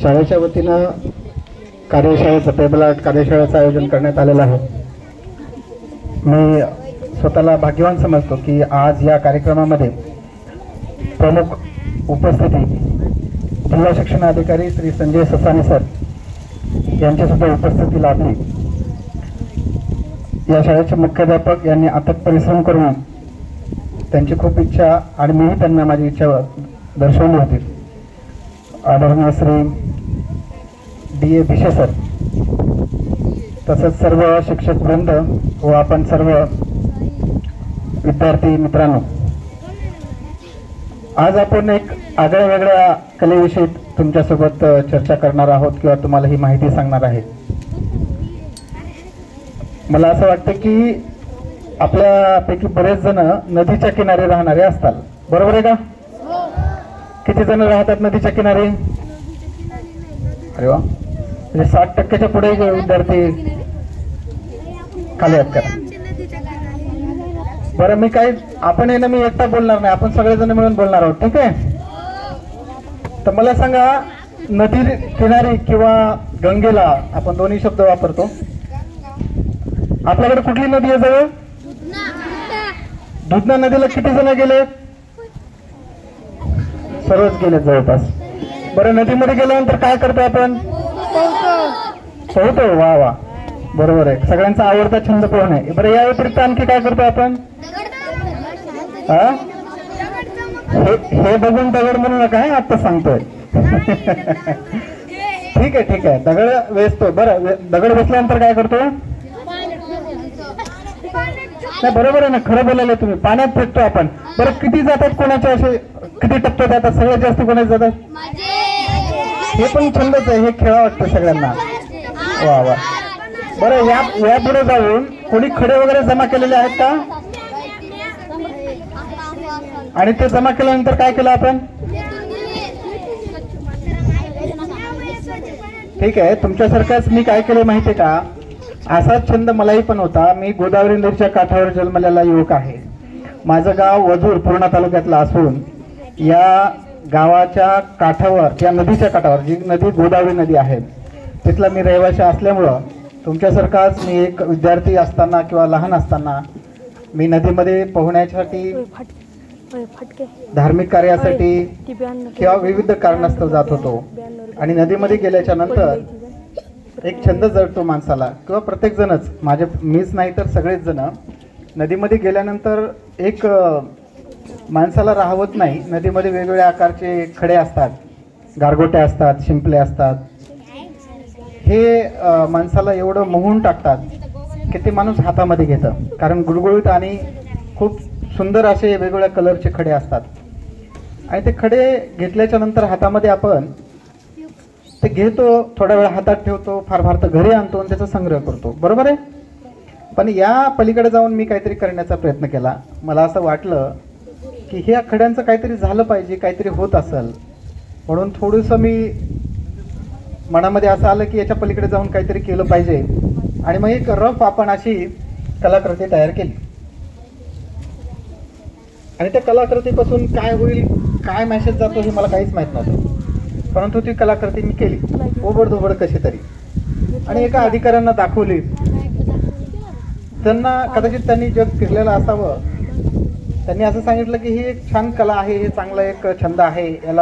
शाळेच्या वतीनं कार्यशाळेचं टेबल आर्ट कार्यशाळेचं आयोजन करण्यात आलेलं आहे। मी स्वतःला भाग्यवान समजतो की आज या कार्यक्रमामध्ये प्रमुख उपस्थिती जिल्हा शिक्षण अधिकारी श्री संजय ससाने सर यांची सुद्धा उपस्थिती लाभली। या शाळेचे मुख्याध्यापक यांनी अथक परिश्रम करून त्यांची खूप इच्छा आणि मीही त्यांना माझी इच्छा दर्शवली होती। आदरणीय श्री D.A. भिशे सर तसंच सर्व शिक्षक वृंद व आपण सर्व विद्यार्थी मित्रांनो, आज आपण एक आगळ्या वेगळ्या कलेविषयी तुमच्यासोबत चर्चा करणार आहोत किंवा तुम्हाला ही माहिती सांगणार आहे। मला असं वाटतं की आपल्यापैकी बरेच जण नदीच्या किनारी राहणारे असतात, बरोबर आहे का? किती जण राहतात नदीच्या किनारी? अरे वा, म्हणजे 60% पुढे विद्यार्थी खाली आहेत का? बरं, मी मी एकटा बोलणार नाही, आपण सगळेजण मिळून बोलणार आहोत, ठीक आहे? तर मला सांगा, नदी किनारी किंवा गंगेला आपण दोन्ही शब्द वापरतो, आपल्याकडे कुठली नदी आहे जवळ? दुधना नदीला किती जण गेले? सर्वच गेले जवळपास। बरं, नदीमध्ये गेल्यानंतर काय करतो आपण? पोहतो। वा वा, बरोबर आहे, सगळ्यांचा आवडता छंद पोहणे। बरं, या व्यतिरिक्त आणखी काय करतो आपण? हे बघून दगड म्हणू नका, आता सांगतोय। ठीक आहे ठीक आहे, दगड वेचतो। बरं, दगड वेचल्यानंतर काय करतो? नाही, बरोबर आहे ना, खरं बोलायला तुम्ही, पाण्यात फेकतो आपण। बरं, किती जातात कोणाचे, असे किती टप्पे जातात? सगळ्यात जास्त कोणाचे जातात? हे पण छंदच आहे, हे खेळा वाटतं सगळ्यांना। वा वा, बरं, या पुढे जाऊन कोणी खडे वगैरे जमा केलेले आहेत का? आणि ते जमा केल्यानंतर काय केलं आपण? ठीक आहे, तुमच्यासारखाच मी काय केलं माहितीये का? असाच छंद मलाही पण होता। मी गोदावरी नदीच्या काठावर जन्मलेला युवक आहे। माझं गाव वजूर पूर्णा तालुक्यातलं असून या गावाच्या काठावर, या नदीच्या काठावर, जी नदी गोदावरी नदी आहे, तिथला मी रहिवासी असल्यामुळं तुमच्यासारखाच मी एक विद्यार्थी असताना किंवा लहान असताना मी नदीमध्ये पोहण्यासाठी, धार्मिक कार्यासाठी किंवा विविध कारणास्तव जात होतो। आणि नदीमध्ये गेल्याच्या नंतर एक छंद जडतो माणसाला, किंवा प्रत्येक जणच, मीच नाही तर सगळेच जण नदीमध्ये गेल्यानंतर एक माणसाला राहवत नाही। नदीमध्ये वेगवेगळ्या आकारचे खडे असतात, गारगोटे असतात, शिंपले असतात, हे माणसाला एवढं मोहून टाकतात की ते माणूस हातामध्ये घेतं, कारण गुळगुळीत आणि खूप सुंदर असे वेगवेगळ्या कलरचे खडे असतात। आणि ते खडे घेतल्याच्या नंतर हातामध्ये आपण ते घेतो, थोडा वेळ हातात ठेवतो, फार तर घरी आणतो आणि त्याचा संग्रह करतो, बरोबर आहे? पण या पलीकडे जाऊन मी काहीतरी करण्याचा प्रयत्न केला। मला असं वाटलं की ह्या खड्यांचं काहीतरी झालं पाहिजे, काहीतरी होत असेल, म्हणून थोडंसं मी मनामध्ये असं आलं की याच्या पलीकडे जाऊन काहीतरी केलं पाहिजे। आणि मग एक रफ आपण अशी कलाकृती तयार केली। आणि त्या कलाकृतीपासून काय होईल, काय मेसेज जातो हे मला काहीच माहित नव्हतं, परंतु ती कलाकृती मी केली ओबडधोबड कशी तरी, आणि एका अधिकाऱ्यांना दाखवली। कदाचित त्यांनी जग फिरलेलं असावं, त्यांनी असं सांगितलं की ही एक छान कला आहे, हे चांगला एक छंद आहे, याला